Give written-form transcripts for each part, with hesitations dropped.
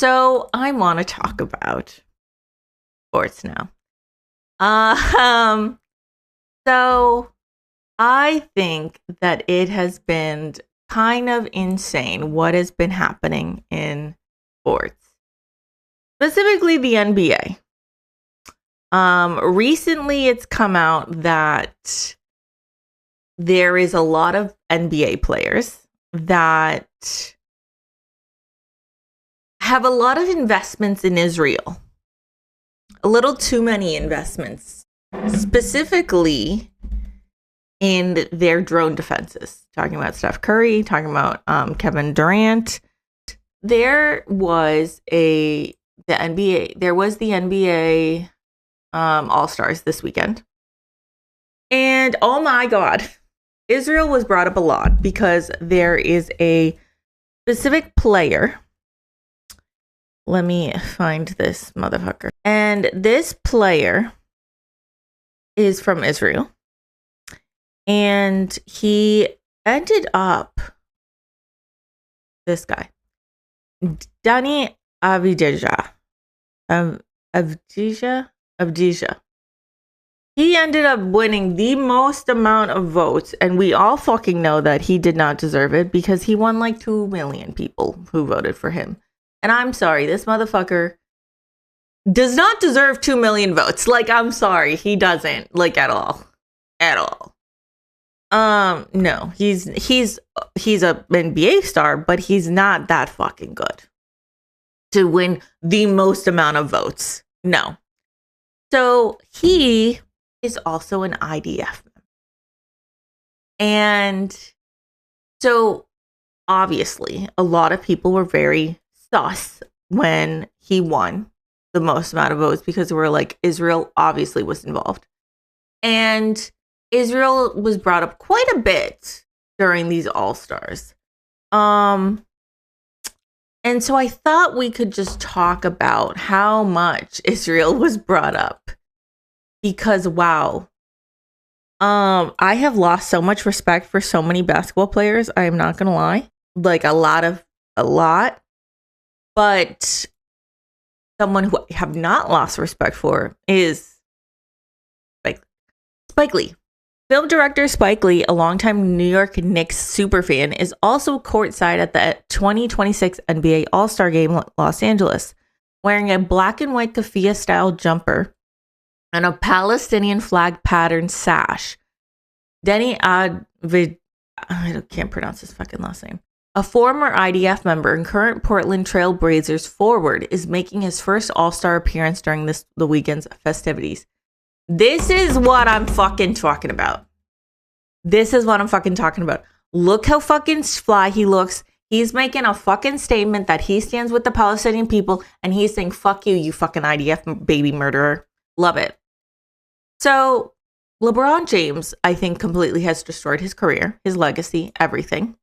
So I want to talk about sports now. So I think that it has been kind of insane what has been happening in sports, specifically the NBA. Recently it's come out that there is a lot of NBA players that have a lot of investments in Israel. A little too many investments, specifically in their drone defenses. Talking about Steph Curry, talking about Kevin Durant. There was the NBA All-Stars this weekend. And oh my God, Israel was brought up a lot because there is a specific player. Let me find this motherfucker. And this player is from Israel. And he ended up, this guy, Dani Avdija. Avdija. He ended up winning the most amount of votes, and we all fucking know that he did not deserve it because he won like 2 million people who voted for him. And I'm sorry, this motherfucker does not deserve 2 million votes. Like, I'm sorry, he doesn't, like, at all. At all. No, he's a NBA star, but he's not that fucking good to win the most amount of votes. No. So he is also an IDF. And so obviously a lot of people were very sus when he won the most amount of votes because we're like, Israel obviously was involved. And Israel was brought up quite a bit during these All-Stars. And so I thought we could just talk about how much Israel was brought up. Because, wow. I have lost so much respect for so many basketball players. I am not going to lie. Like, a lot. But someone who I have not lost respect for is Spike Lee. Film director Spike Lee, a longtime New York Knicks superfan, is also courtside at the 2026 NBA All-Star Game in Los Angeles, wearing a black and white keffiyeh-style jumper and a Palestinian flag patterned sash. Deni I can't pronounce his fucking last name. A former IDF member and current Portland Trail Blazers forward is making his first All-Star appearance during the weekend's festivities. This is what I'm fucking talking about. Look how fucking fly he looks. He's making a fucking statement that he stands with the Palestinian people and he's saying, fuck you, you fucking IDF baby murderer. Love it. So LeBron James, I think, completely has destroyed his career, his legacy, everything.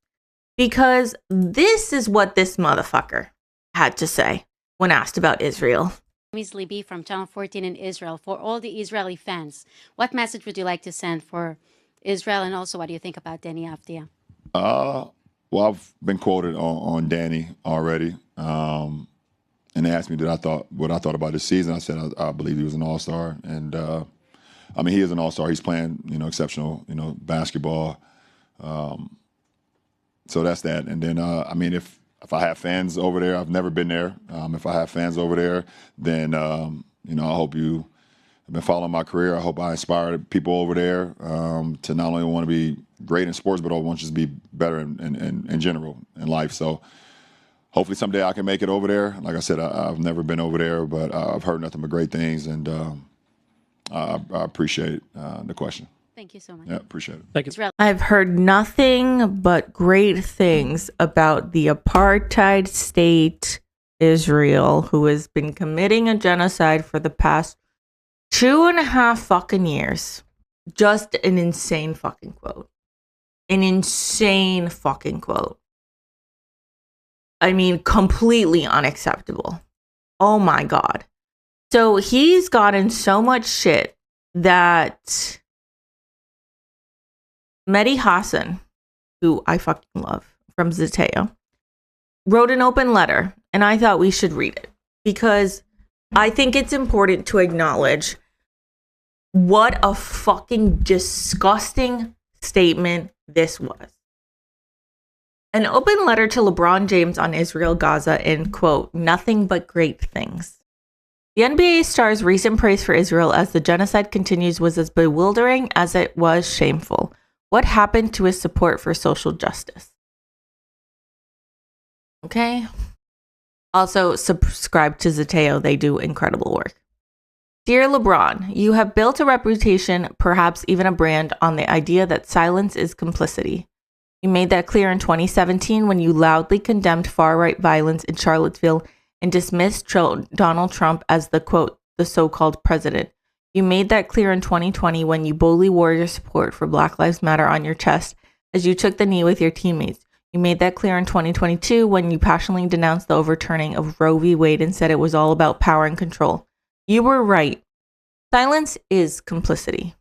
Because this is what this motherfucker had to say when asked about Israel. Ms. Libby from Channel 14 in Israel. For all the Israeli fans, what message would you like to send for Israel? And also, what do you think about Deni Avdija? Well, I've been quoted on Danny already. And they asked me what I thought about this season. I said I believe he was an all-star. And, I mean, he is an all-star. He's playing, exceptional, basketball. So that's that. And then, I mean, if I have fans over there, I've never been there. If I have fans over there, then, I hope you have been following my career. I hope I inspire people over there to not only want to be great in sports, but I want you to be better in general in life. So hopefully someday I can make it over there. Like I said, I've never been over there, but I've heard nothing but great things, and I appreciate the question. Thank you so much. Yeah, appreciate it. Thank you. Israel. I've heard nothing but great things about the apartheid state Israel, who has been committing a genocide for the past 2.5 fucking years. Just an insane fucking quote. An insane fucking quote. I mean, completely unacceptable. Oh my God. So he's gotten so much shit that Mehdi Hassan, who I fucking love, from ZETEO, wrote an open letter and I thought we should read it because I think it's important to acknowledge what a fucking disgusting statement this was. An open letter to LeBron James on Israel, Gaza, in, quote, nothing but great things. The NBA star's recent praise for Israel as the genocide continues was as bewildering as it was shameful. What happened to his support for social justice? Okay. Also, subscribe to ZETEO. They do incredible work. Dear LeBron, you have built a reputation, perhaps even a brand, on the idea that silence is complicity. You made that clear in 2017 when you loudly condemned far-right violence in Charlottesville and dismissed Donald Trump as the, quote, the so-called president. You made that clear in 2020 when you boldly wore your support for Black Lives Matter on your chest as you took the knee with your teammates. You made that clear in 2022 when you passionately denounced the overturning of Roe v. Wade and said it was all about power and control. You were right. Silence is complicity.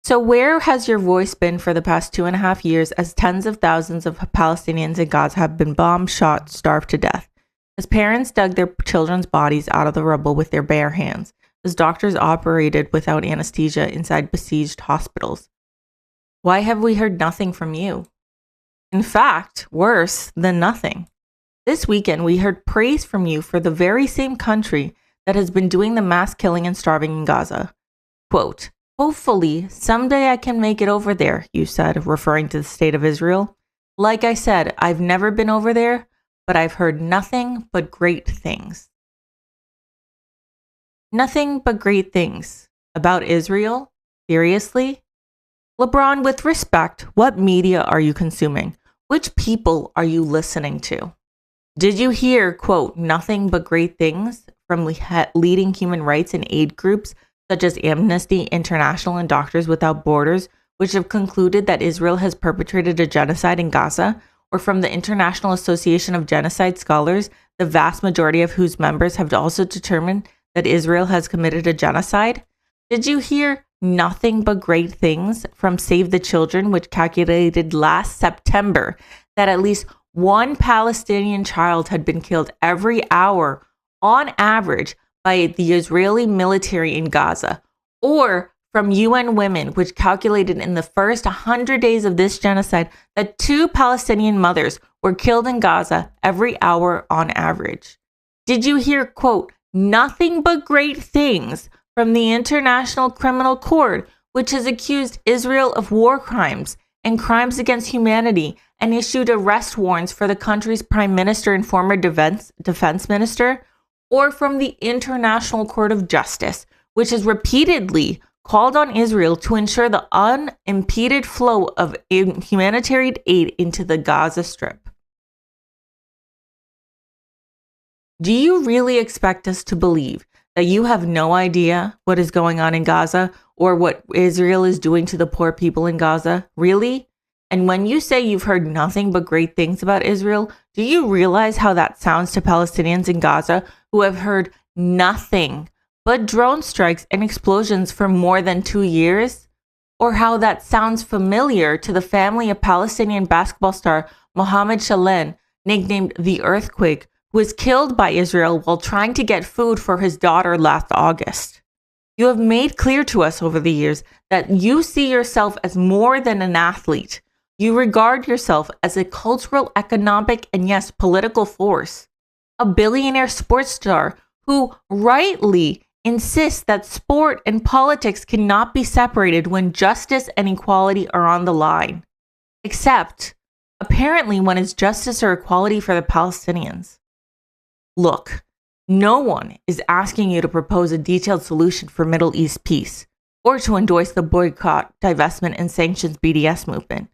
So where has your voice been for the past 2.5 years as tens of thousands of Palestinians in Gaza have been bombed, shot, starved to death? As parents dug their children's bodies out of the rubble with their bare hands, as doctors operated without anesthesia inside besieged hospitals? Why have we heard nothing from you? In fact, worse than nothing. This weekend, we heard praise from you for the very same country that has been doing the mass killing and starving in Gaza. Quote, hopefully, someday I can make it over there, you said, referring to the state of Israel. Like I said, I've never been over there, but I've heard nothing but great things. Nothing but great things about Israel? Seriously? LeBron, with respect, what media are you consuming? Which people are you listening to? Did you hear, quote, nothing but great things from leading human rights and aid groups such as Amnesty International and Doctors Without Borders, which have concluded that Israel has perpetrated a genocide in Gaza, or from the International Association of Genocide Scholars, the vast majority of whose members have also determined that Israel has committed a genocide? Did you hear nothing but great things from Save the Children, which calculated last September that at least one Palestinian child had been killed every hour on average by the Israeli military in Gaza? Or from UN Women, which calculated in the first 100 days of this genocide that 2 Palestinian mothers were killed in Gaza every hour on average? Did you hear, quote, nothing but great things from the International Criminal Court, which has accused Israel of war crimes and crimes against humanity and issued arrest warrants for the country's prime minister and former defense minister? Or from the International Court of Justice, which has repeatedly called on Israel to ensure the unimpeded flow of humanitarian aid into the Gaza Strip? Do you really expect us to believe that you have no idea what is going on in Gaza or what Israel is doing to the poor people in Gaza? Really? And when you say you've heard nothing but great things about Israel, do you realize how that sounds to Palestinians in Gaza who have heard nothing but drone strikes and explosions for more than 2 years? Or how that sounds familiar to the family of Palestinian basketball star Mohammed Shalen, nicknamed the Earthquake, who was killed by Israel while trying to get food for his daughter last August? You have made clear to us over the years that you see yourself as more than an athlete. You regard yourself as a cultural, economic, and yes, political force. A billionaire sports star who rightly insists that sport and politics cannot be separated when justice and equality are on the line. Except, apparently, when it's justice or equality for the Palestinians. Look, no one is asking you to propose a detailed solution for Middle East peace, or to endorse the boycott, divestment, and sanctions BDS movement,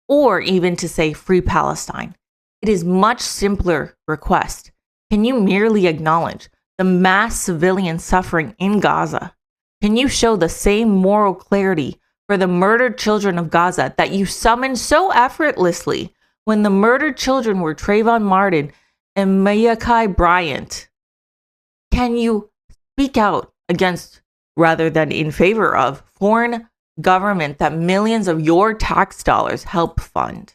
or even to say free Palestine. It is much simpler request. Can you merely acknowledge the mass civilian suffering in Gaza? Can you show the same moral clarity for the murdered children of Gaza that you summoned so effortlessly when the murdered children were Trayvon Martin and Ma'Khia Bryant? Can you speak out against, rather than in favor of, foreign government that millions of your tax dollars help fund?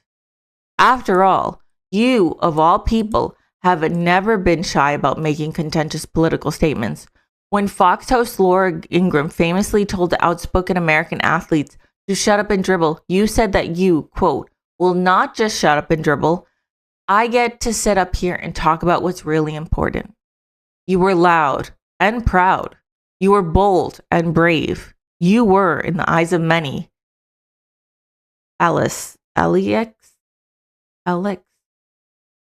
After all, you, of all people, have never been shy about making contentious political statements. When Fox host Laura Ingraham famously told outspoken American athletes to shut up and dribble, you said that you, quote, will not just shut up and dribble. I get to sit up here and talk about what's really important. You were loud and proud. You were bold and brave. You were, in the eyes of many, Alex,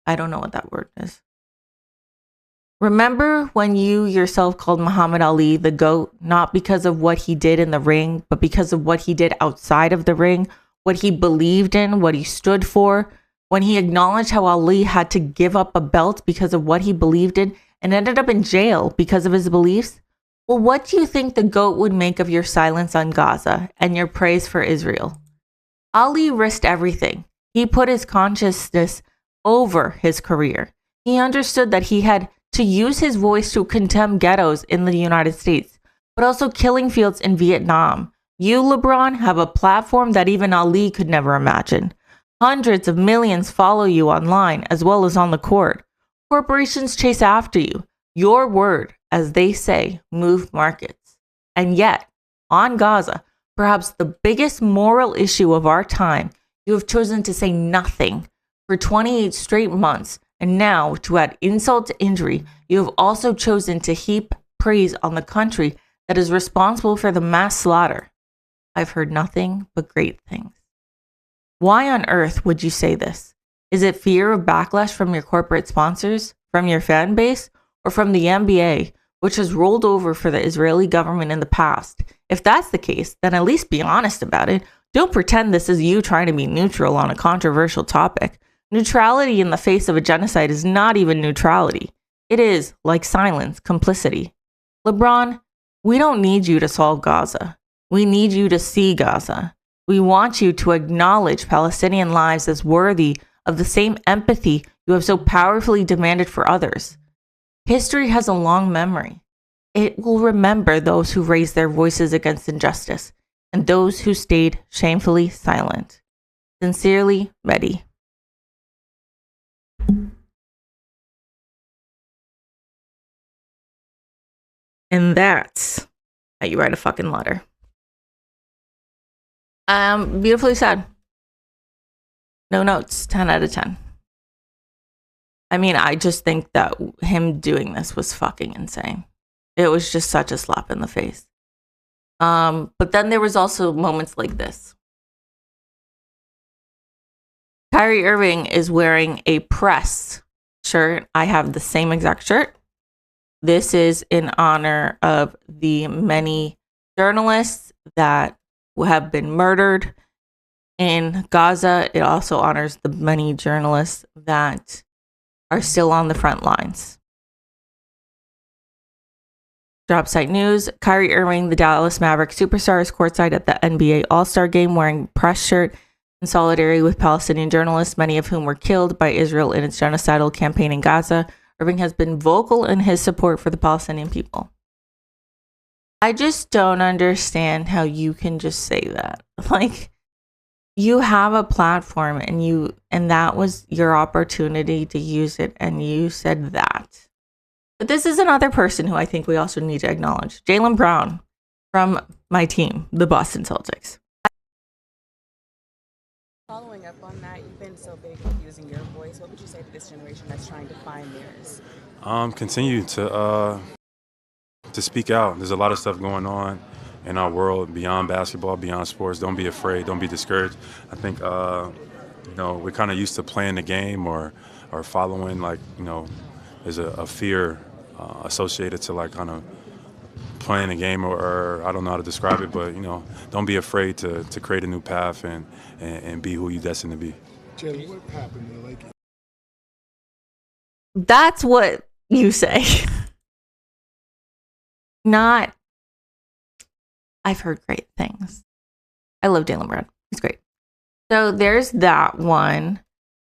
I don't know what that word is. Remember when you yourself called Muhammad Ali the GOAT, not because of what he did in the ring, but because of what he did outside of the ring, what he believed in, what he stood for, when he acknowledged how Ali had to give up a belt because of what he believed in and ended up in jail because of his beliefs? Well, what do you think the GOAT would make of your silence on Gaza and your praise for Israel? Ali risked everything. He put his consciousness over his career. He understood that he had to use his voice to condemn ghettos in the United States, but also killing fields in Vietnam. You, LeBron, have a platform that even Ali could never imagine. Hundreds of millions follow you online as well as on the court. Corporations chase after you. Your word, as they say, moved markets. And yet, on Gaza, perhaps the biggest moral issue of our time, you have chosen to say nothing for 28 straight months. And now, to add insult to injury, you have also chosen to heap praise on the country that is responsible for the mass slaughter. I've heard nothing but great things. Why on earth would you say this? Is it fear of backlash from your corporate sponsors, from your fan base, or from the NBA, which has rolled over for the Israeli government in the past? If that's the case, then at least be honest about it. Don't pretend this is you trying to be neutral on a controversial topic. Neutrality in the face of a genocide is not even neutrality. It is, like silence, complicity. LeBron, we don't need you to solve Gaza. We need you to see Gaza. We want you to acknowledge Palestinian lives as worthy of the same empathy you have so powerfully demanded for others. History has a long memory. It will remember those who raised their voices against injustice and those who stayed shamefully silent. Sincerely, Mehdi. And that's how you write a fucking letter. Beautifully said. No notes, 10 out of 10. I mean, I just think that him doing this was fucking insane. It was just such a slap in the face. But then there was also moments like this. Kyrie Irving is wearing a press shirt. I have the same exact shirt. This is in honor of the many journalists that have been murdered in Gaza. It also honors the many journalists that are still on the front lines. Drop site news. Kyrie Irving, the Dallas Mavericks superstar, is courtside at the NBA All-Star Game wearing a press shirt in solidarity with Palestinian journalists, many of whom were killed by Israel in its genocidal campaign in Gaza. Irving has been vocal in his support for the Palestinian people. I just don't understand how you can just say that. Like, you have a platform and that was your opportunity to use it, and you said that. But this is another person who I think we also need to acknowledge. Jaylen Brown from my team, the Boston Celtics. Following up on that, you've been so big with using your voice. What would you say to this generation that's trying to find theirs? Continue to speak out. There's a lot of stuff going on in our world beyond basketball, beyond sports. Don't be afraid. Don't be discouraged. I think we're kind of used to playing the game or following, like, there's a fear associated to, like, kind of playing a game or I don't know how to describe it, but don't be afraid to create a new path and be who you're destined to be. Jay, what happened to like? That's what you say. Not. I've heard great things. I love Jaylen Brown. He's great. So there's that one.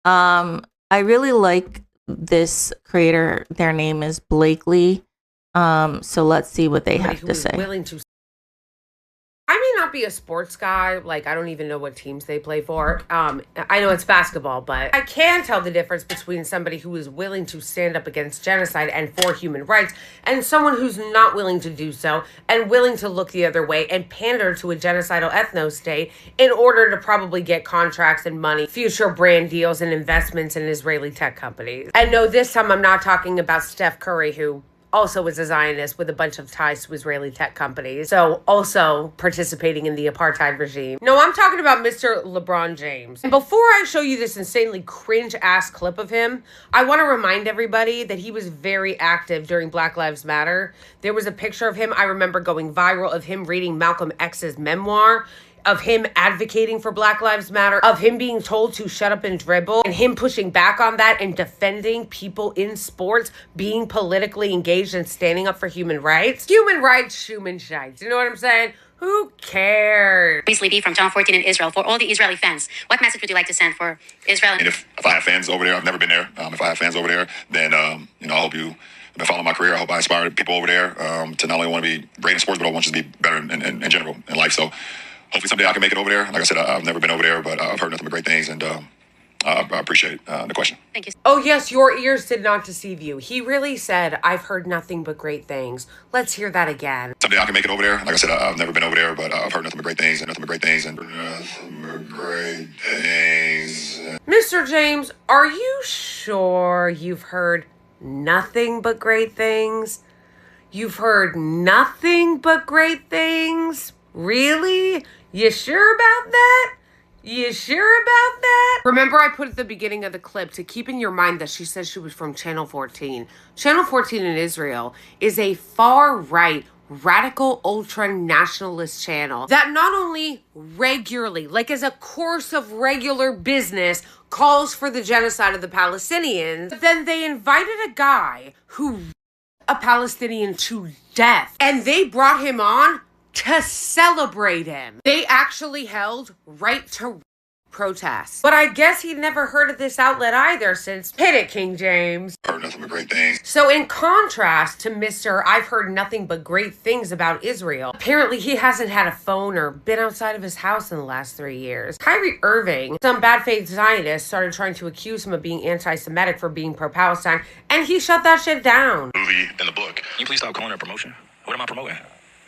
I really like this creator. Their name is Blakely. So let's see what they have to say. I may not be a sports guy. Like, I don't even know what teams they play for. I know it's basketball, but I can tell the difference between somebody who is willing to stand up against genocide and for human rights and someone who's not willing to do so and willing to look the other way and pander to a genocidal ethno-state in order to probably get contracts and money, future brand deals and investments in Israeli tech companies. And no, this time I'm not talking about Steph Curry, who also was a Zionist with a bunch of ties to Israeli tech companies, so also participating in the apartheid regime. No, I'm talking about Mr. LeBron James. And before I show you this insanely cringe-ass clip of him, I want to remind everybody that he was very active during Black Lives Matter. There was a picture of him, I remember, going viral, of him reading Malcolm X's memoir, of him advocating for Black Lives Matter, of him being told to shut up and dribble, and him pushing back on that and defending people in sports being politically engaged and standing up for human rights. Human rights, human shites. You know what I'm saying? Who cares? Beasley B from Channel 14 in Israel. For all the Israeli fans, what message would you like to send for Israel? And if I have fans over there, I've never been there. If I have fans over there, then, I hope you have been following my career. I hope I inspire people over there to not only want to be great in sports, but I want you to be better in general in life. So hopefully someday I can make it over there. Like I said, I've never been over there, but I've heard nothing but great things, and I appreciate the question. Thank you. Oh yes, your ears did not deceive you. He really said, I've heard nothing but great things. Let's hear that again. Someday I can make it over there. Like I said, I've never been over there, but I've heard nothing but great things, and nothing but great things, and nothing but great things. Mr. James, are you sure you've heard nothing but great things? You've heard nothing but great things? Really? You sure about that? You sure about that? Remember, I put at the beginning of the clip to keep in your mind that she says she was from Channel 14. Channel 14 in Israel is a far-right, radical, ultra-nationalist channel that not only regularly, like as a course of regular business, calls for the genocide of the Palestinians, but then they invited a guy who a Palestinian to death, and they brought him on to celebrate him. They actually held right to protests. But I guess he'd never heard of this outlet either, since hit it, King James. Heard nothing but great things. So in contrast to Mr. I've heard nothing but great things about Israel, apparently he hasn't had a phone or been outside of his house in the last 3 years. Kyrie Irving, some bad faith Zionists, started trying to accuse him of being anti-Semitic for being pro-Palestine, and he shut that shit down. Movie and the book. Can you please stop calling it a promotion? What am I promoting?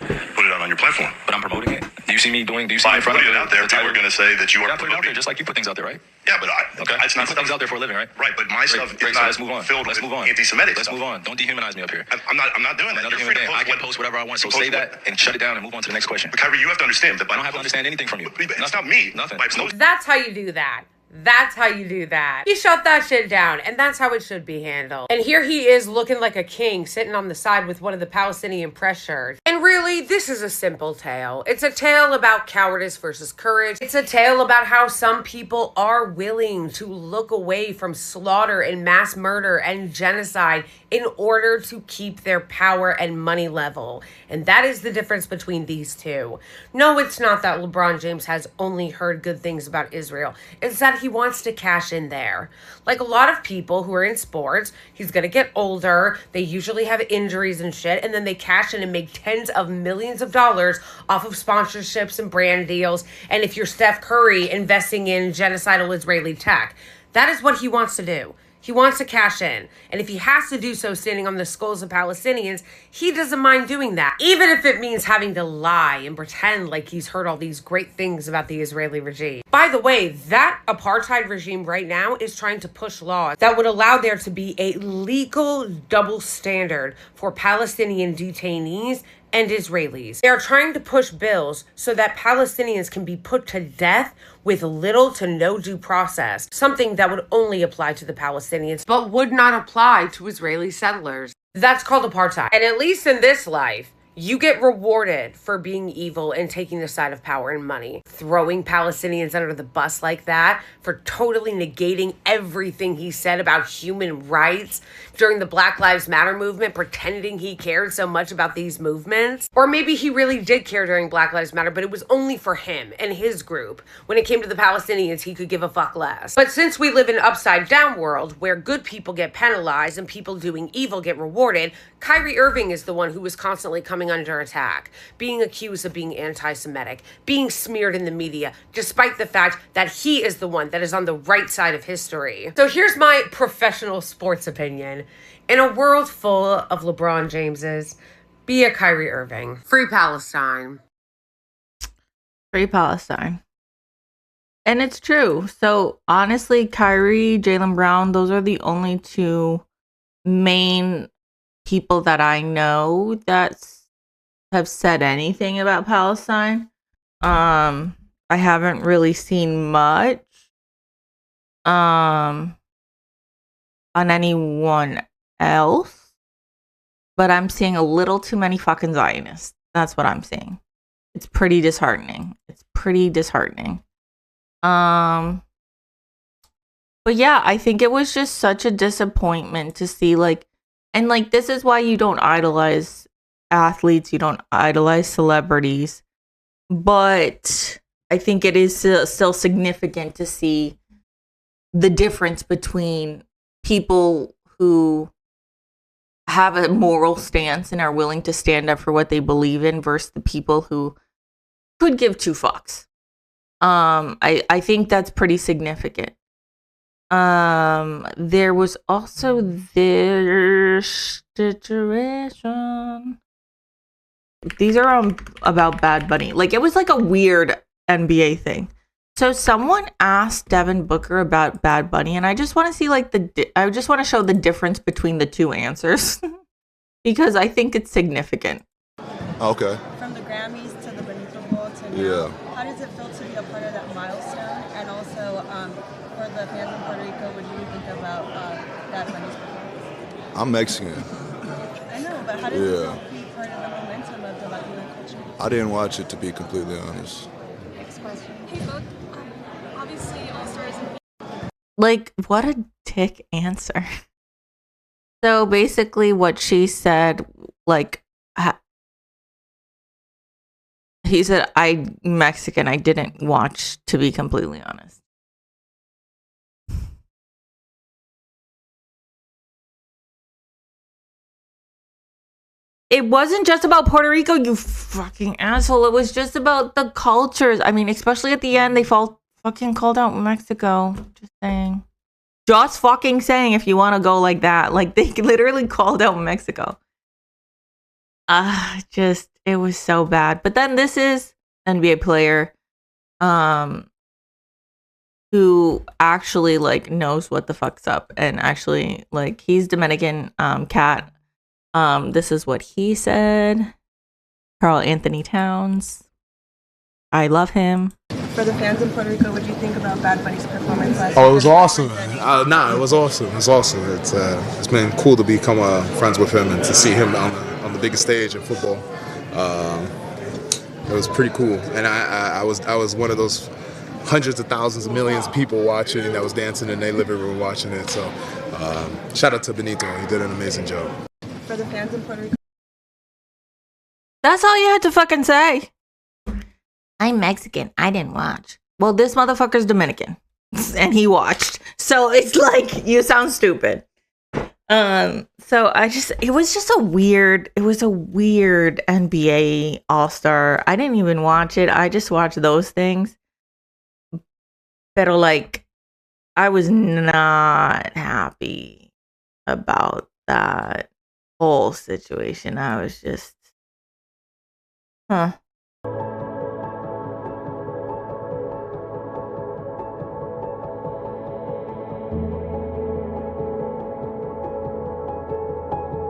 Put it out on your platform. But I'm promoting it. Do you see me doing? Do you see me in front of it out there? People are going to say that you are. Yeah, put it out there, just like you put things out there, right? Yeah, but okay. It's not you put things out there for a living, right? Right, but my stuff is not let's move on. filled let's with move on. anti-Semitic Let's stuff. move on. Don't dehumanize me up here. I'm not doing that. Another human being. I can post whatever I want. So say that and shut it down and move on to the next question. But Kyrie, you have to understand that. I don't have to understand anything from you. It's not me. Nothing. That's how you do that. That's how you do that. He shut that shit down, and that's how it should be handled. And here he is looking like a king, sitting on the side with one of the Palestinian press shirts. And really, this is a simple tale. It's a tale about cowardice versus courage. It's a tale about how some people are willing to look away from slaughter and mass murder and genocide in order to keep their power and money level. And that is the difference between these two. No, it's not that LeBron James has only heard good things about Israel. It's that he wants to cash in there. Like a lot of people who are in sports, he's going to get older. They usually have injuries and shit. And then they cash in and make tens of millions of dollars off of sponsorships and brand deals. And if you're Steph Curry investing in genocidal Israeli tech, that is what he wants to do. He wants to cash in. And if he has to do so standing on the skulls of Palestinians, he doesn't mind doing that. Even if it means having to lie and pretend like he's heard all these great things about the Israeli regime. By the way, that apartheid regime right now is trying to push laws that would allow there to be a legal double standard for Palestinian detainees and Israelis. They are trying to push bills so that Palestinians can be put to death with little to no due process, something that would only apply to the Palestinians, but would not apply to Israeli settlers. That's called apartheid. And at least in this life, you get rewarded for being evil and taking the side of power and money. Throwing Palestinians under the bus like that, for totally negating everything he said about human rights during the Black Lives Matter movement, pretending he cared so much about these movements. Or maybe he really did care during Black Lives Matter, but it was only for him and his group. When it came to the Palestinians, he could give a fuck less. But since we live in an upside down world where good people get penalized and people doing evil get rewarded, Kyrie Irving is the one who was constantly coming coming under attack, being accused of being anti-Semitic, being smeared in the media, despite the fact that he is the one that is on the right side of history. So here's my professional sports opinion. In a world full of LeBron Jameses, be a Kyrie Irving. Free Palestine. Free Palestine. And it's true. So honestly, Kyrie, Jaylen Brown, those are the only two main people that I know that have said anything about Palestine. I haven't really seen much on anyone else, but I'm seeing a little too many fucking Zionists. That's what I'm seeing. It's pretty disheartening. But yeah, I think it was just such a disappointment to see, like, and like, this is why you don't idolize athletes, you don't idolize celebrities, but I think it is still significant to see the difference between people who have a moral stance and are willing to stand up for what they believe in versus the people who could give two fucks. I think that's pretty significant. There was also this situation. These are about Bad Bunny. Like, it was like a weird NBA thing. So someone asked Devin Booker about Bad Bunny, and I just want to see like I just want to show the difference between the two answers because I think it's significant. Okay. From the Grammys to the Benito Bowl to now, Yeah. how does it feel to be a part of that milestone? And also, for the fans in Puerto Rico, what do you think about Bad Bunny's performance? I'm Mexican. I know, but how does it feel to be part of the momentum of the Latino culture? I didn't watch it, to be completely honest. Next question. Hey, both. Obviously, All Stars and Like, what a dick answer. So basically what she said, like, he said, I'm Mexican. I didn't watch, to be completely honest. It wasn't just about Puerto Rico, you fucking asshole. It was just about the cultures. I mean, especially at the end, they fucking called out Mexico. Just saying. Just fucking saying if you want to go like that. Like, they literally called out Mexico. It was so bad. But then this is NBA player who actually, like, knows what the fuck's up. And actually, like, he's Dominican, Cat. This is what he said. Carl Anthony Towns. I love him. For the fans in Puerto Rico, what do you think about Bad Bunny's performance last Oh, it was awesome. It was awesome. It was awesome. It's been cool to become friends with him and to see him on the biggest stage in football. It was pretty cool, and I was one of those hundreds of thousands of millions of people watching that was dancing in their living room watching it. So shout out to Benito. He did an amazing job. For the fans in Puerto Rico. That's all you had to fucking say. I'm Mexican. I didn't watch. Well, this motherfucker's Dominican. And he watched. So it's like, you sound stupid. So it was just a weird NBA All-Star. I didn't even watch it. I just watched those things. Pero like, I was not happy about that whole situation. I was just,